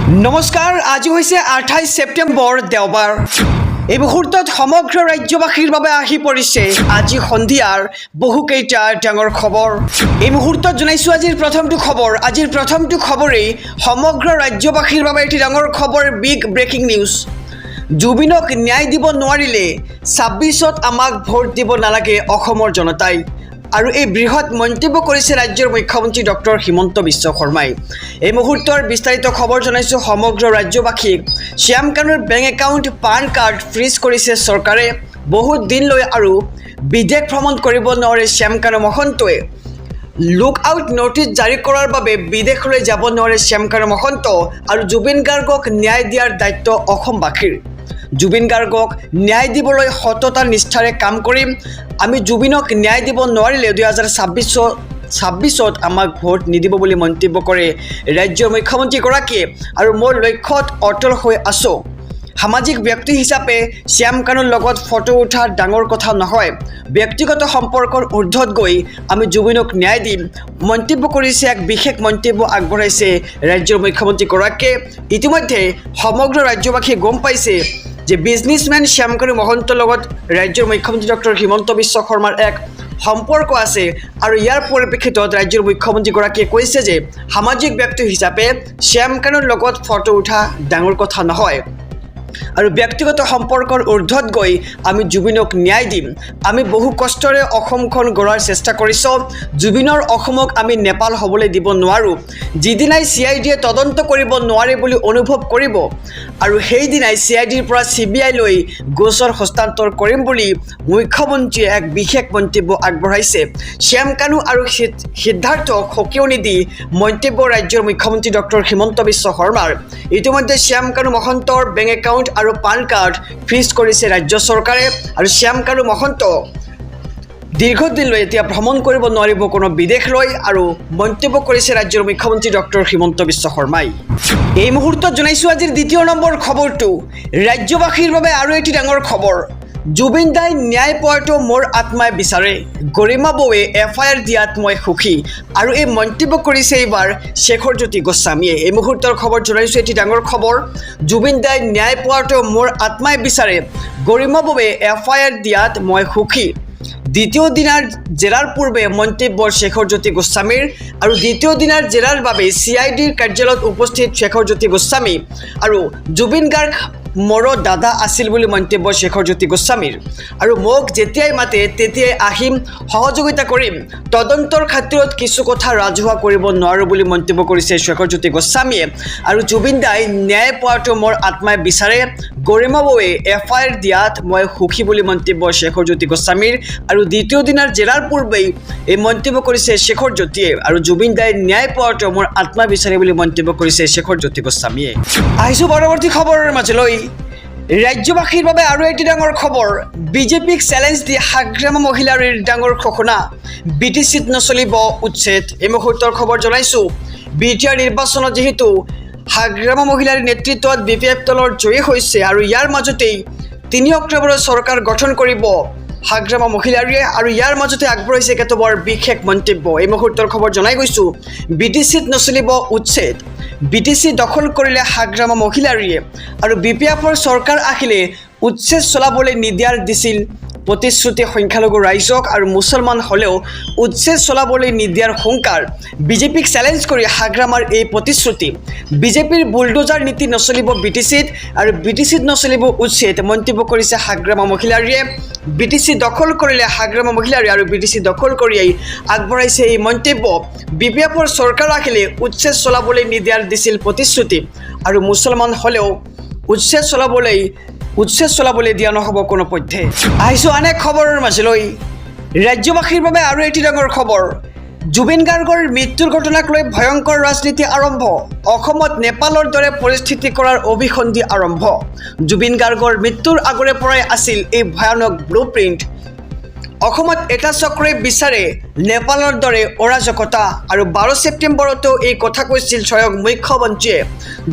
নমস্কাৰ, আজি হৈছে 28 ছেপ্টেম্বৰ দেওবাৰ। এই মুহূৰ্তত সমগ্ৰ ৰাজ্যবাসীৰ বাবে আহি পৰিছে আজি সন্ধিয়াৰ বহুকেইটা ডাঙৰ খবৰ। এই মুহূৰ্তত জনাইছোঁ আজিৰ প্ৰথমটো খবৰ। আজিৰ প্ৰথমটো খবৰেই সমগ্ৰ ৰাজ্যবাসীৰ বাবে এটি ডাঙৰ খবৰ, বিগ ব্ৰেকিং নিউজ। জুবিনক ন্যায় দিব নোৱাৰিলে 26ত আমাক ভোট দিব নালাগে অসমৰ জনতাই। আৰু এই বৃহৎ মন্তব্য কৰিছে ৰাজ্যৰ মুখ্যমন্ত্ৰী ডক্টৰ হিমন্ত বিশ্ব শৰ্মাই। এই মুহূৰ্তৰ বিস্তাৰিত খবৰ জনাইছোঁ সমগ্ৰ ৰাজ্যবাসীক। শ্যাম কানুৰ bank account, PAN card freeze কৰিছে চৰকাৰে। বহুত দিনলৈ আৰু বিদেশ ভ্ৰমণ কৰিব নোৱাৰে শ্যাম কানু মহন্তই। লুক আউট নটিছ জাৰি কৰাৰ বাবে বিদেশলৈ যাব নোৱাৰে শ্যাম কানু মহন্ত। আৰু জুবিন গাৰ্গক ন্যায় দিয়াৰ দায়িত্ব অসমবাসীৰ। জুবিন গাৰ্গক ন্যায় দিবলৈ সততা নিষ্ঠাৰে কাম কৰিম। আমি জুবিনক ন্যায় দিব নোৱাৰিলে 2026ত আমাক ভোট নিদিব বুলি মন্তব্য কৰে ৰাজ্যৰ মুখ্যমন্ত্ৰীগৰাকীয়ে। আৰু মোৰ লক্ষ্যত অটল হৈ আছোঁ। সামাজিক ব্যক্তি হিচাপে শ্যাম কানুৰ লগত ফটো উঠা ডাঙৰ কথা নহয়, ব্যক্তিগত সম্পৰ্কৰ ঊৰ্ধত গৈ আমি জুবিনক ন্যায় দিম, মন্তব্য কৰিছে। এক বিশেষ মন্তব্য আগবঢ়াইছে ৰাজ্যৰ মুখ্যমন্ত্ৰীগৰাকীয়ে। ইতিমধ্যে সমগ্ৰ ৰাজ্যবাসীয়ে গম পাইছে যে বিজনেছমেন শ্যাম কানু মহন্তৰ লগত ৰাজ্যৰ মুখ্যমন্ত্ৰী ডক্টৰ হিমন্ত বিশ্ব শৰ্মাৰ এক সম্পৰ্ক আছে। আৰু ইয়াৰ পৰিপ্ৰেক্ষিতত ৰাজ্যৰ মুখ্যমন্ত্ৰীগৰাকীয়ে কৈছে যে সামাজিক ব্যক্তি হিচাপে শ্যাম কানুৰ লগত ফটো উঠা ডাঙৰ কথা নহয়, আৰু ব্যক্তিগত সম্পৰ্কৰ ঊৰ্ধত গৈ আমি জুবিনক ন্যায় দিম। আমি বহু কষ্টৰে অসমখন গঢ়াৰ চেষ্টা কৰিছোঁ। জুবিনৰ অসমক আমি নেপাল হ'বলৈ দিব নোৱাৰোঁ। যিদিনাই CIDয়ে তদন্ত কৰিব নোৱাৰে বুলি অনুভৱ কৰিব, আৰু সেইদিনাই CIDৰ পৰা CBI লৈ গোচৰ হস্তান্তৰ কৰিম বুলি মুখ্যমন্ত্ৰীয়ে এক বিশেষ মন্তব্য আগবঢ়াইছে। শ্যাম কানু আৰু সিদ্ধাৰ্থক সকিয়নি দি মন্তব্য ৰাজ্যৰ মুখ্যমন্ত্ৰী ডক্টৰ হিমন্ত বিশ্ব শৰ্মাৰ। ইতিমধ্যে শ্যাম কানু মহন্তৰ বেংক একাউণ্ট আৰু পান কাৰ্ড ফ্ৰিজ কৰিছে ৰাজ্য চৰকাৰে। আৰু শ্যাম কানু মহন্ত দীৰ্ঘদিনলৈ এতিয়া ভ্ৰমণ কৰিব নোৱাৰিব কোনো বিদেশলৈ, আৰু মন্তব্য কৰিছে ৰাজ্যৰ মুখ্যমন্ত্ৰী ডক্টৰ হিমন্ত বিশ্ব শৰ্মাই। এই মুহূৰ্তত জনাইছোঁ আজিৰ দ্বিতীয় নম্বৰ খবৰটো। ৰাজ্যবাসীৰ বাবে আৰু এটি ডাঙৰ খবৰ। জুবিন দাই ন্যায় পোৱাটো মোৰ আত্মাই বিচাৰে, গৰিমা বৌৱে FIR দিয়াত মই সুখী। আৰু এই মন্তব্য কৰিছে এইবাৰ শেখৰজ্যোতি গোস্বামীয়ে। এই মুহূৰ্তৰ খবৰ জনাইছোঁ এটি ডাঙৰ খবৰ। জুবিন দাই ন্যায় পোৱাটো মোৰ আত্মাই বিচাৰে, গৰিমা বৌৱে FIR দিয়াত মই সুখী। দ্বিতীয় দিনাৰ জেৰাৰ পূৰ্বে মন্তব্য শেখৰজ্যোতি গোস্বামীৰ। আৰু দ্বিতীয় দিনাৰ জেৰাৰ বাবে CIDৰ কাৰ্যালয়ত উপস্থিত শেখৰজ্যোতি গোস্বামী। আৰু জুবিন গাৰ্গ মোৰ দাদা আছিল বুলি মন্তব্য শেখৰজ্যোতি গোস্বামীৰ। আৰু মোক যেতিয়াই মাতে তেতিয়াই আহিম, সহযোগিতা কৰিম। তদন্তৰ খাতিৰত কিছু কথা ৰাজহুৱা কৰিব নোৱাৰোঁ বুলি মন্তব্য কৰিছে শেখৰজ্যোতি গোস্বামীয়ে। আৰু জুবিন দাই ন্যায় পোৱাটো মোৰ আত্মাই বিচাৰে, গৰিমা বৌৱে FIR দিয়াত মই সুখী বুলি মন্তব্য শেখৰজ্যোতি গোস্বামীৰ। আৰু দ্বিতীয় দিনাৰ জেৰাৰ পূৰ্বেই এই মন্তব্য কৰিছে শেখৰজ্যোতিয়ে। আৰু জুবিন দাই ন্যায় পোৱাটো মোৰ আত্মা বিচাৰে বুলি মন্তব্য কৰিছে শেখৰজ্যোতি গোস্বামীয়ে। আহিছোঁ পৰৱৰ্তী খবৰৰ মাজলৈ। ৰাজ্যবাসীৰ বাবে আৰু এটি ডাঙৰ খবৰ। বিজেপিক চেলেঞ্জ দি হাগ্ৰামা মহিলাৰীৰ ডাঙৰ ঘোষণা, BTCত নচলিব উচ্ছেদ। এই মুহূৰ্তৰ খবৰ জনাইছোঁ। BTR নিৰ্বাচনত যিহেতু হাগ্ৰামা মহিলাৰীৰ নেতৃত্বত BPF দলৰ জয়ী হৈছে, আৰু ইয়াৰ মাজতেই 3 অক্টোবৰত চৰকাৰ গঠন কৰিব হাগ্ৰামা মহিলাৰীয়ে। আৰু ইয়াৰ মাজতে আগবঢ়াইছে কেতবোৰ বিশেষ মন্তব্য। এই মুহূৰ্তৰ খবৰ জনাই গৈছোঁ। BTCত নচলিব উচ্ছেদ, BTC দখল কৰিলে হাগ্ৰামা মহিলাৰীয়ে। আৰু BPFৰ চৰকাৰ আহিলে উচ্ছেদ চলাবলৈ নিদিয়াৰ দিছিল প্ৰতিশ্ৰুতি সংখ্যালঘু ৰাইজক। আৰু মুছলমান হ'লেও উচ্ছেদ চলাবলৈ নিদিয়াৰ হুংকাৰ। বিজেপিক চেলেঞ্জ কৰি হাগ্ৰামাৰ এই প্ৰতিশ্ৰুতি। বিজেপিৰ বুলডোজাৰ নীতি নচলিব BTCত, আৰু BTCত নচলিব উচ্ছেদ, মন্তব্য কৰিছে হাগ্ৰামা মহিলাৰীয়ে। BTC দখল কৰিলে হাগ্ৰামা মহিলাৰী, আৰু BTC দখল কৰিয়েই আগবঢ়াইছে এই মন্তব্য। BPFৰ চৰকাৰ আহিলে উচ্ছেদ চলাবলৈ নিদিয়াৰ দিছিল প্ৰতিশ্ৰুতি। আৰু মুছলমান হ'লেও উচ্ছেদ চলাবলৈ দিয়া নহ'ব কোনো পধ্যে। আহিছোঁ আন এক খবৰৰ মাজলৈ। ৰাজ্যবাসীৰ বাবে আৰু এটি ডাঙৰ খবৰ। জুবিন গাৰ্গৰ মৃত্যুৰ ঘটনাক লৈ ভয়ংকৰ ৰাজনীতি আৰম্ভ। অসমত নেপালৰ দৰে পৰিস্থিতি কৰাৰ অভিসন্ধি আৰম্ভ। জুবিন গাৰ্গৰ মৃত্যুৰ আগৰে পৰাই আছিল এই ভয়ানক ব্লু প্ৰিণ্ট। অসমত এটা চক্ৰই বিচাৰে নেপালৰ দৰে অৰাজকতা আৰু 12 ছেপ্টেম্বৰতো এই কথা কৈছিল স্বয়ং মুখ্যমন্ত্ৰীয়ে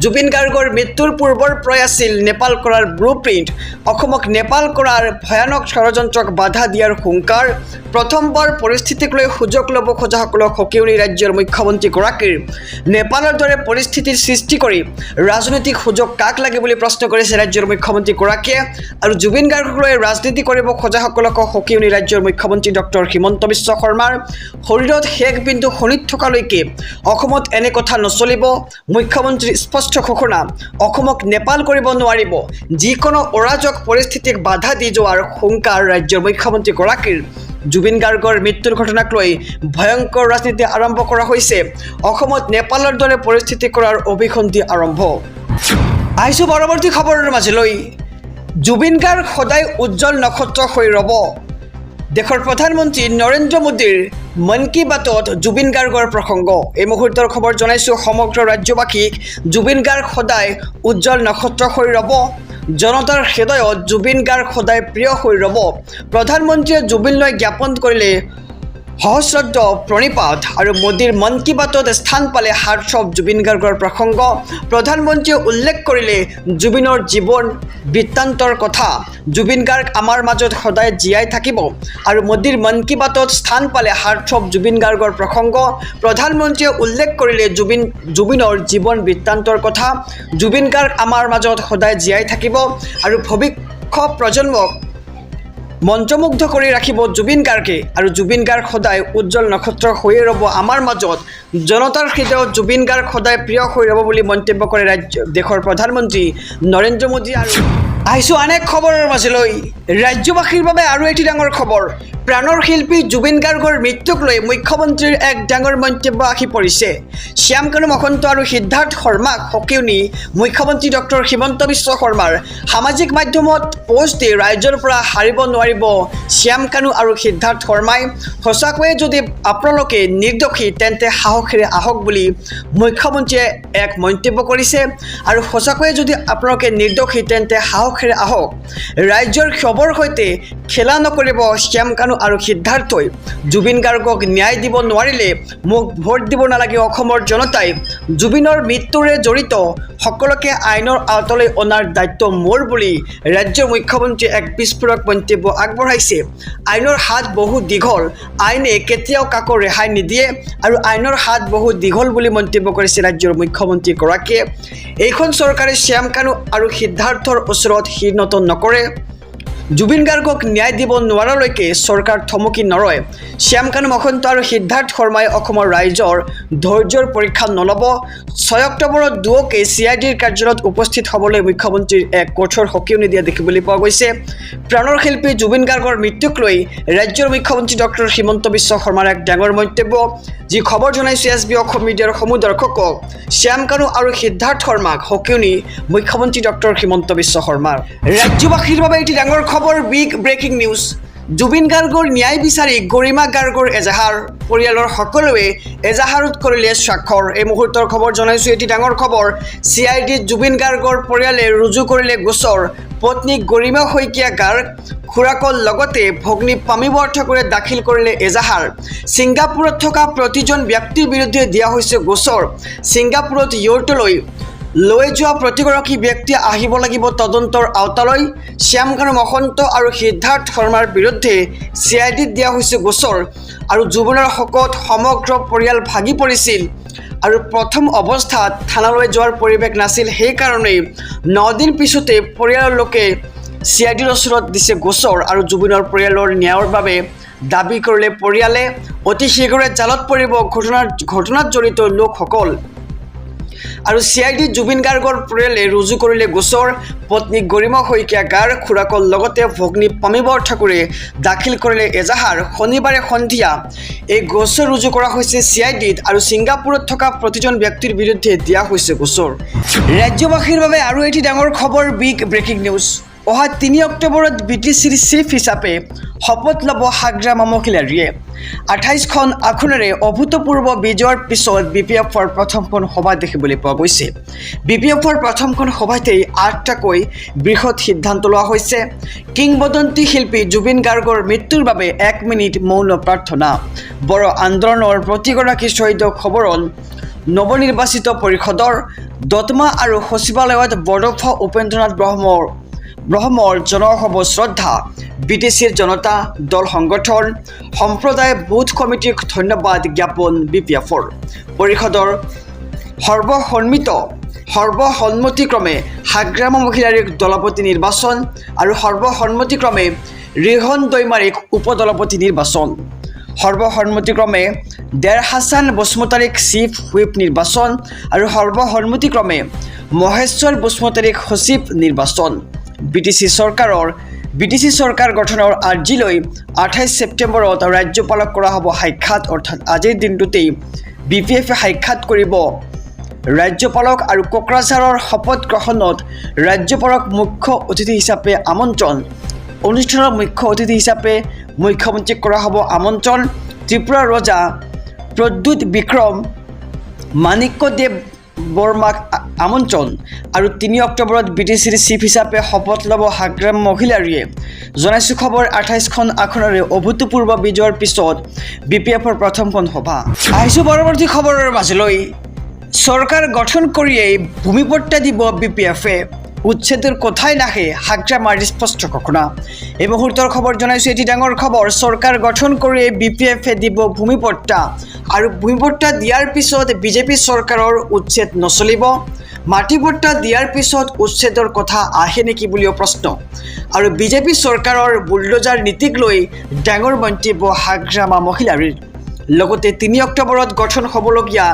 জুবিন গাৰ্গৰ মৃত্যুৰ পূৰ্বৰ পৰাই আছিল নেপাল কৰাৰ ব্লুপ্ৰিণ্ট অসমক নেপাল কৰাৰ ভয়ানক ষড়যন্ত্ৰক বাধা দিয়াৰ হুংকাৰ প্ৰথমবাৰ পৰিস্থিতিক লৈ সুযোগ ল'ব খোজাসকলক সকিউনি ৰাজ্যৰ মুখ্যমন্ত্ৰীগৰাকীৰ নেপালৰ দৰে পৰিস্থিতিৰ সৃষ্টি কৰি ৰাজনৈতিক সুযোগ কাক লাগে বুলি প্ৰশ্ন কৰিছে ৰাজ্যৰ মুখ্যমন্ত্ৰীগৰাকীয়ে আৰু জুবিন গাৰ্গক লৈ ৰাজনীতি কৰিব খোজাসকলক সকিউনি ৰাজ্যৰ মুখ্যমন্ত্ৰী ডক্টৰ হিমন্ত বিশ্ব শৰ্মাৰ শৰীৰত শেষ বিন্দু শনিত থকালৈকে অসমত এনে কথা নচলিব মুখ্যমন্ত্ৰীৰ স্পষ্ট ঘোষণা অসমক নেপাল কৰিব নোৱাৰিব যিকোনো অৰাজক পৰিস্থিতিক বাধা দি যোৱাৰ হুংকাৰ ৰাজ্যৰ মুখ্যমন্ত্ৰীগৰাকীৰ জুবিন গাৰ্গৰ মৃত্যুৰ ঘটনাক লৈ ভয়ংকৰ ৰাজনীতি আৰম্ভ কৰা হৈছে অসমত নেপালৰ দৰে পৰিস্থিতি কৰাৰ অভিসন্ধি আৰম্ভ আহিছোঁ পৰৱৰ্তী খবৰৰ মাজলৈ জুবিন গাৰ্গ সদায় উজ্জ্বল নক্ষত্ৰ হৈ ৰ'ব দেশৰ প্ৰধানমন্ত্ৰী নৰেন্দ্ৰ মোদীৰ মন কী বাতত জুবিন গাৰ্গৰ প্ৰসংগ এই মুহূৰ্তৰ খবৰ জনাইছোঁ সমগ্ৰ ৰাজ্যবাসীক জুবিন গাৰ্গ সদায় উজ্জ্বল নক্ষত্ৰ হৈ ৰ'ব জনতাৰ হৃদয়ত জুবিন গাৰ্গ সদায় প্ৰিয় হৈ ৰ'ব প্ৰধানমন্ত্ৰীয়ে জুবিনলৈ জ্ঞাপন কৰিলে সহস্ৰদ্য প্ৰণিপাত আৰু মোদীৰ মন কী বাতত স্থান পালে হাৰ্টছ অফ জুবিন গাৰ্গৰ প্ৰসংগ প্ৰধানমন্ত্ৰীয়ে উল্লেখ কৰিলে জুবিনৰ জীৱন বৃত্তান্তৰ কথা জুবিন গাৰ্গ আমাৰ মাজত সদায় জীয়াই থাকিব আৰু মোদীৰ মন কী বাতত স্থান পালে হাৰ্টছ অফ জুবিন গাৰ্গৰ প্ৰসংগ প্ৰধানমন্ত্ৰীয়ে উল্লেখ কৰিলে জুবিনৰ জীৱন বৃত্তান্তৰ কথা জুবিন গাৰ্গ আমাৰ মাজত সদায় জীয়াই থাকিব আৰু ভৱিষ্যত প্ৰজন্মক মন্ত্ৰমুগ্ধ কৰি ৰাখিব জুবিন গাৰ্গে আৰু জুবিন গাৰ্গ সদায় উজ্জ্বল নক্ষত্ৰ হৈয়ে ৰ'ব আমাৰ মাজত জনতাৰ হৃদয়ত জুবিন গাৰ্গ সদায় প্ৰিয় হৈ ৰ'ব বুলি মন্তব্য কৰে দেশৰ প্ৰধানমন্ত্ৰী নৰেন্দ্ৰ মোদী আৰু আহিছোঁ আন এক খবৰৰ মাজলৈ ৰাজ্যবাসীৰ বাবে আৰু এটি ডাঙৰ খবৰ প্ৰাণৰ শিল্পী জুবিন গাৰ্গৰ মৃত্যুক লৈ মুখ্যমন্ত্ৰীৰ এক ডাঙৰ মন্তব্য আহি পৰিছে শ্যাম কানু মহন্ত আৰু সিদ্ধাৰ্থ শৰ্মাক সকিউনি মুখ্যমন্ত্ৰী ডক্টৰ হিমন্ত বিশ্ব শৰ্মাৰ সামাজিক মাধ্যমত পোষ্ট দি ৰাইজৰ পৰা হাৰিব নোৱাৰিব শ্যাম কানু আৰু সিদ্ধাৰ্থ শৰ্মাই সঁচাকৈয়ে যদি আপোনালোকে নিৰ্দোষী তেন্তে সাহসেৰে আহক বুলি মুখ্যমন্ত্ৰীয়ে এক মন্তব্য কৰিছে আৰু সঁচাকৈয়ে যদি আপোনালোকে নিৰ্দোষী তেন্তে সাহসেৰে আহক ৰাইজৰ ক্ষোভৰ সৈতে খেলা নকৰিব শ্যাম কানু আৰু সিদ্ধাৰ্থই জুবিন গাৰ্গক ন্যায় দিব নোৱাৰিলে মোক ভোট দিব নালাগে অসমৰ জনতাই জুবিনৰ মৃত্যুৰে জড়িত সকলোকে আইনৰ আওতালৈ অনাৰ দায়িত্ব মোৰ বুলি ৰাজ্যৰ মুখ্যমন্ত্ৰীয়ে এক বিস্ফোৰক মন্তব্য আগবঢ়াইছে আইনৰ হাত বহু দীঘল আইনে কেতিয়াও কাকো ৰেহাই নিদিয়ে আৰু আইনৰ হাত বহু দীঘল বুলি মন্তব্য কৰিছে ৰাজ্যৰ মুখ্যমন্ত্ৰীগৰাকীয়ে এইখন চৰকাৰে শ্যাম কানু আৰু সিদ্ধাৰ্থৰ ওচৰত শিৰ নতন নকৰে জুবিন গাৰ্গক ন্যায় দিব নোৱাৰালৈকে চৰকাৰ থমকি নৰয় শ্যাম কানু মহন্ত আৰু সিদ্ধাৰ্থ শৰ্মাই অসমৰ ৰাইজৰ ধৈৰ্যৰ পৰীক্ষা নল'ব 6 অক্টোবৰত দুয়োকে CIDৰ কাৰ্যালয়ত উপস্থিত হ'বলৈ মুখ্যমন্ত্ৰীৰ এক কঠোৰ সকিউনি দিয়া দেখিবলৈ পোৱা গৈছে প্ৰাণৰ শিল্পী জুবিন গাৰ্গৰ মৃত্যুক লৈ ৰাজ্যৰ মুখ্যমন্ত্ৰী ডক্টৰ হিমন্ত বিশ্ব শৰ্মাৰ এক ডাঙৰ মন্তব্য যি খবৰ জনাইছে SB অসম মিডিয়াৰ সমূহ দৰ্শকক শ্যাম কানু আৰু সিদ্ধাৰ্থ শৰ্মাক সকিউনি মুখ্যমন্ত্ৰী ডক্টৰ হিমন্ত বিশ্ব শৰ্মাৰ ৰাজ্যবাসীৰ বাবে এটি ডাঙৰ খবৰ বিগ ব্ৰেকিং নিউজ জুবিন গাৰ্গৰ ন্যায় বিচাৰি গৰিমা গাৰ্গৰ এজাহাৰ পৰিয়ালৰ সকলোৱে এজাহাৰত কৰিলে স্বাক্ষৰ এই মুহূৰ্তৰ খবৰ জনাইছোঁ এটি ডাঙৰ খবৰ CIDত জুবিন গাৰ্গৰ পৰিয়ালে ৰুজু কৰিলে গোচৰ পত্নী গৰিমা শইকীয়া গাৰ্গ খুৰাকৰ লগতে ভগ্নী পামিবৰ ঠাকুৰে দাখিল কৰিলে এজাহাৰ ছিংগাপুৰত থকা প্ৰতিজন ব্যক্তিৰ বিৰুদ্ধে দিয়া হৈছে গোচৰ ছিংগাপুৰত ইয়ৰ্টলৈ লৈ যোৱা প্ৰতিগৰাকী ব্যক্তি আহিব লাগিব তদন্তৰ আওতালৈ শ্যাম কানু মহন্ত আৰু সিদ্ধাৰ্থ শৰ্মাৰ বিৰুদ্ধে CIDত দিয়া হৈছে গোচৰ আৰু জুবিনৰ শোকত সমগ্ৰ পৰিয়াল ভাগি পৰিছিল আৰু প্ৰথম অৱস্থাত থানালৈ যোৱাৰ পৰিৱেশ নাছিল সেইকাৰণেই 9 দিন পিছতে পৰিয়ালৰ লোকে CIDৰ ওচৰত দিছে গোচৰ আৰু জুবিনৰ পৰিয়ালৰ ন্যায়ৰ বাবে দাবী কৰিলে পৰিয়ালে অতি শীঘ্ৰে জালত পৰিব ঘটনাত জড়িত লোকসকল আৰু CIDত জুবিন গাৰ্গৰ পৰিয়ালে ৰুজু কৰিলে গোচৰ পত্নী গৰিমা শইকীয়া গাৰ্গ খুৰাকৰ লগতে ভগ্নী পামিবৰ ঠাকুৰে দাখিল কৰিলে এজাহাৰ শনিবাৰে সন্ধিয়া এই গোচৰ ৰুজু কৰা হৈছে CIDত আৰু ছিংগাপুৰত থকা প্ৰতিজন ব্যক্তিৰ বিৰুদ্ধে দিয়া হৈছে গোচৰ ৰাজ্যবাসীৰ বাবে আৰু এটি ডাঙৰ খবৰ বিগ ব্ৰেকিং নিউজ অহা 3 অক্টোবৰত BTCৰ চিফ হিচাপে শপত ল'ব হাগ্ৰাম মহিলাৰীয়ে 28খন আসনেৰে অভূতপূৰ্ব বিজয়ৰ পিছত BPFৰ প্ৰথমখন সভা দেখিবলৈ পোৱা গৈছে BPFৰ প্ৰথমখন সভাতেই 8টাকৈ বৃহৎ সিদ্ধান্ত লোৱা হৈছে কিংবদন্তি শিল্পী জুবিন গাৰ্গৰ মৃত্যুৰ বাবে 1 মিনিট মৌন প্ৰাৰ্থনা বড় আন্দোলনৰ প্ৰতিগৰাকী শ্বহীদক খবৰণ নৱনিৰ্বাচিত পৰিষদৰ দতমা আৰু সচিবালয়ত বৰদফা উপেন্দ্ৰনাথ ব্ৰহ্মৰ জনসভা শ্ৰদ্ধা BTCৰ জনতা দল সংগঠন সম্প্ৰদায় বুথ কমিটিক ধন্যবাদ জ্ঞাপন BPFৰ পৰিষদৰ সৰ্বসন্মতিক্ৰমে হাগ্ৰাম মহিলাৰীক দলপতি নিৰ্বাচন আৰু সৰ্বসন্মতিক্ৰমে ৰিহন দৈমাৰীক উপদলপতি নিৰ্বাচন সৰ্বসন্মতিক্ৰমে দেৰ হাছান বসুমতাৰীক চিফ হুইপ নিৰ্বাচন আৰু সৰ্বসন্মতিক্ৰমে মহেশ্বৰ বসুমতাৰীক সচিব নিৰ্বাচন BTC চৰকাৰ গঠনৰ আৰ্জিলৈ 28 ছেপ্টেম্বৰত ৰাজ্যপালক কৰা হ'ব সাক্ষাৎ অৰ্থাৎ আজিৰ দিনটোতেই BPF সাক্ষাৎ কৰিব ৰাজ্যপালক আৰু কোকৰাঝাৰৰ শপত গ্ৰহণত ৰাজ্যপালক মুখ্য অতিথি হিচাপে আমন্ত্ৰণ অনুষ্ঠানৰ মুখ্য অতিথি হিচাপে মুখ্যমন্ত্ৰীক কৰা হ'ব আমন্ত্ৰণ ত্ৰিপুৰা ৰজা প্ৰদ্যুৎ বিক্ৰম মাণিক্যদেৱ বৰ্মাক আমন্ত্ৰণ আৰু 3 অক্টোবৰত BTCৰ চিফ হিচাপে শপত ল'ব হাগ্ৰাম মহিলাৰীয়ে জনাইছোঁ খবৰ 28খন আসনেৰে অভূতপূৰ্ব বিজয়ৰ পিছত BPFৰ প্ৰথমখন সভা আহিছোঁ পৰৱৰ্তী খবৰৰ মাজলৈ চৰকাৰ গঠন কৰিয়েই ভূমিপট্টা দিব BPFে উচ্ছেদৰ কথাই নাহে হাগ্ৰামৰ স্পষ্ট ঘোষণা এই মুহূৰ্তৰ খবৰ জনাইছোঁ এটি ডাঙৰ খবৰ চৰকাৰ গঠন কৰিয়েই BPFে দিব ভূমিপট্টা আৰু ভূমিপট্টা দিয়াৰ পিছত বিজেপি চৰকাৰৰ উচ্ছেদ নচলিব মাটিপট্টা দিয়াৰ পিছত উচ্ছেদৰ কথা আহে নেকি বুলিও প্ৰশ্ন আৰু বিজেপি চৰকাৰৰ বুলডোজাৰ নীতিক লৈ ডাঙৰ মন্তব্য হাগ্ৰাম মহিলাৰীৰ লগতে 3 অক্টোবৰত গঠন হ'বলগীয়া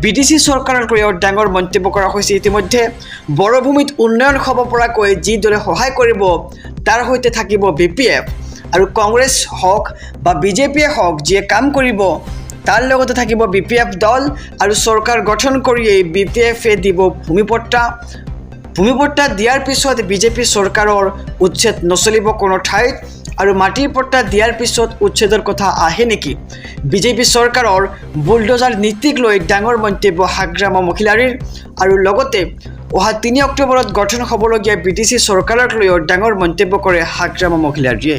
BTC চৰকাৰৰ লৈও ডাঙৰ মন্তব্য কৰা হৈছে ইতিমধ্যে বৰভূমিত উন্নয়ন হ'ব পৰাকৈ যি দলে সহায় কৰিব তাৰ সৈতে থাকিব BPF আৰু কংগ্ৰেছ হওক বা বিজেপিয়ে হওক যিয়ে কাম কৰিব তাৰ লগতে থাকিব BPF দল আৰু চৰকাৰ গঠন কৰিয়েই BPFে দিব ভূমিপট্টা দিয়াৰ পিছত বিজেপি চৰকাৰৰ উচ্ছেদ নচলিব কোনো ঠাইত আৰু মাটিৰ পট্টা দিয়াৰ পিছত উচ্ছেদৰ কথা আহে নেকি বিজেপি চৰকাৰৰ বুলডোজাৰ নীতিক লৈ ডাঙৰ মন্তব্য হাগ্ৰাম মহিলাৰীৰ আৰু লগতে অহা 3 অক্টোবৰত গঠন হ'বলগীয়া BTC চৰকাৰক লৈও ডাঙৰ মন্তব্য কৰে হাগ্ৰাম মহিলাৰীয়ে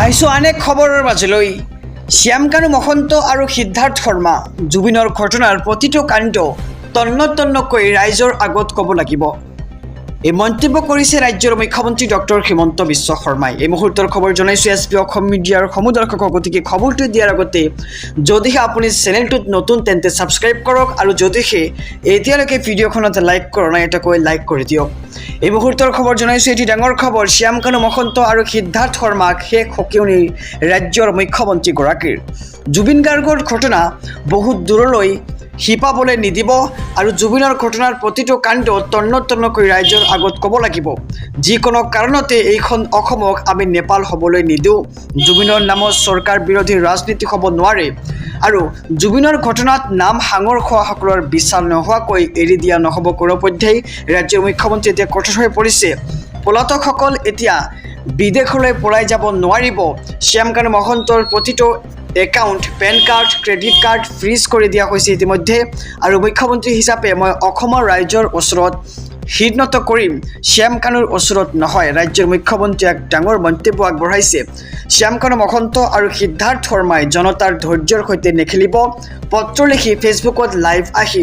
আহিছোঁ আন এক খবৰৰ মাজলৈ শ্যামকানু মহন্ত আৰু সিদ্ধাৰ্থ শৰ্মা জুবিনৰ ঘটনাৰ প্ৰতিটো কাণ্ড তন্নতন্নকৈ ৰাইজৰ আগত ক'ব লাগিব এই মন্তব্য কৰিছে ৰাজ্যৰ মুখ্যমন্ত্ৰী ডক্টৰ হিমন্ত বিশ্ব শৰ্মাই এই মুহূৰ্তৰ খবৰ জনাইছোঁ SP অসম মিডিয়াৰ সমদৰ্শকক গতিকে খবৰটো দিয়াৰ আগতে যদিহে আপুনি চেনেলটোত নতুন তেন্তে ছাবস্ক্ৰাইব কৰক আৰু যদিহে এতিয়ালৈকে ভিডিঅ'খনত লাইক কৰা নাই এটা কৈ লাইক কৰি দিয়ক এই মুহূৰ্তৰ খবৰ জনাইছোঁ এটি ডাঙৰ খবৰ শ্যামকানু মহন্ত আৰু সিদ্ধাৰ্থ শৰ্মাক শেষ সকিয়নি ৰাজ্যৰ মুখ্যমন্ত্ৰীগৰাকীৰ জুবিন গাৰ্গৰ ঘটনা বহুত দূৰলৈ শিপাবলৈ নিদিব আৰু জুবিনৰ ঘটনাৰ প্ৰতিটো কাণ্ড তন্নতন্নকৈ ৰাইজৰ আগত ক'ব লাগিব যিকোনো কাৰণতে এইখন অসমক আমি নেপাল হ'বলৈ নিদিওঁ জুবিনৰ নামত চৰকাৰ বিৰোধী ৰাজনীতি হ'ব নোৱাৰে আৰু জুবিনৰ ঘটনাত নাম সাঙৰ খোৱাসকলৰ বিচাৰ নোহোৱাকৈ এৰি দিয়া নহ'ব কোনোপধ্যেই ৰাজ্যৰ মুখ্যমন্ত্ৰী এতিয়া কঠোৰ হৈ পৰিছে পলাতকসকল এতিয়া বিদেশলৈ পলাই যাব নোৱাৰিব শ্যামকানু মহন্তৰ প্ৰতিটো account PAN card credit card freeze কৰি দিয়া হৈছে ইতিমধ্যে আৰু মুখ্যমন্ত্ৰী হিচাপে মই অসমৰ ৰাইজৰ ওচৰত শিৰনত কৰিম শ্যামকানুৰ ওচৰত নহয় ৰাজ্যৰ মুখ্যমন্ত্ৰীয়ে এক ডাঙৰ মন্তব্য আগবঢ়াইছে শ্যামকানু মহন্ত আৰু সিদ্ধাৰ্থ শৰ্মাই জনতাৰ ধৈৰ্যৰ সৈতে নেখেলিব পত্ৰ লিখি ফেচবুকত লাইভ আহি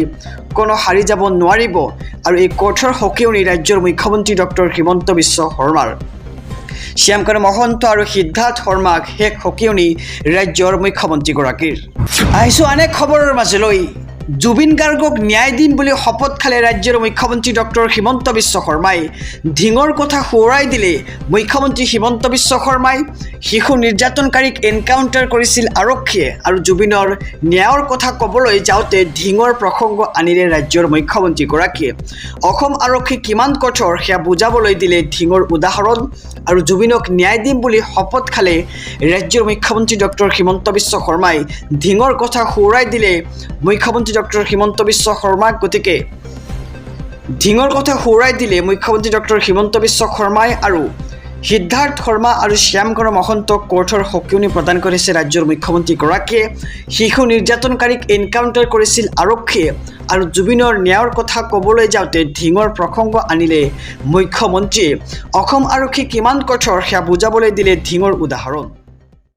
কোনো হাৰি যাব নোৱাৰিব আৰু এই কঠোৰ সকিয়নি ৰাজ্যৰ মুখ্যমন্ত্ৰী ডক্টৰ হিমন্ত বিশ্ব শৰ্মাৰ শ্যামকানু মহন্ত আৰু সিদ্ধাৰ্থ শৰ্মাক শেষ সকিয়নি ৰাজ্যৰ মুখ্যমন্ত্ৰীগৰাকীৰ আহিছোঁ আন এক খবৰৰ মাজলৈ জুবিন গাৰ্গক ন্যায় দিম বুলি শপত খালে ৰাজ্যৰ মুখ্যমন্ত্ৰী ডক্টৰ হিমন্ত বিশ্ব শৰ্মাই ধিঙৰ কথা সোঁৱৰাই দিলে মুখ্যমন্ত্ৰী হিমন্ত বিশ্ব শৰ্মাই শিশু নিৰ্যাতনকাৰীক এনকাউণ্টাৰ কৰিছিল আৰক্ষীয়ে আৰু জুবিনৰ ন্যায়ৰ কথা ক'বলৈ যাওঁতে ধিঙৰ প্ৰসংগ আনিলে ৰাজ্যৰ মুখ্যমন্ত্ৰীগৰাকীয়ে অসম আৰক্ষী কিমান কঠোৰ সেয়া বুজাবলৈ দিলে ধিঙৰ উদাহৰণ আৰু জুবিনক ন্যায় দিম বুলি শপত খালে ৰাজ্যৰ মুখ্যমন্ত্ৰী ডক্টৰ হিমন্ত বিশ্ব শৰ্মাই ধিঙৰ কথা সোঁৱৰাই দিলে মুখ্যমন্ত্ৰী ডক্টৰ হিমন্ত বিশ্ব শৰ্মাক গতিকে ধিঙৰ কথা সোঁৱৰাই দিলে মুখ্যমন্ত্ৰী ডক্টৰ হিমন্ত বিশ্ব শৰ্মাই আৰু সিদ্ধাৰ্থ শৰ্মা আৰু শ্যামকৰ মহন্তক কোৰ্টৰ সকিয়নি প্ৰদান কৰিছে ৰাজ্যৰ মুখ্যমন্ত্ৰীগৰাকীয়ে। শিশু নিৰ্যাতনকাৰীক এনকাউণ্টাৰ কৰিছিল আৰক্ষীয়ে আৰু জুবিনৰ ন্যায়ৰ কথা ক'বলৈ যাওঁতে ধিঙৰ প্ৰসংগ আনিলে মুখ্যমন্ত্ৰীয়ে। অসম আৰক্ষী কিমান কঠোৰ সেয়া বুজাবলৈ দিলে ধিঙৰ উদাহৰণ।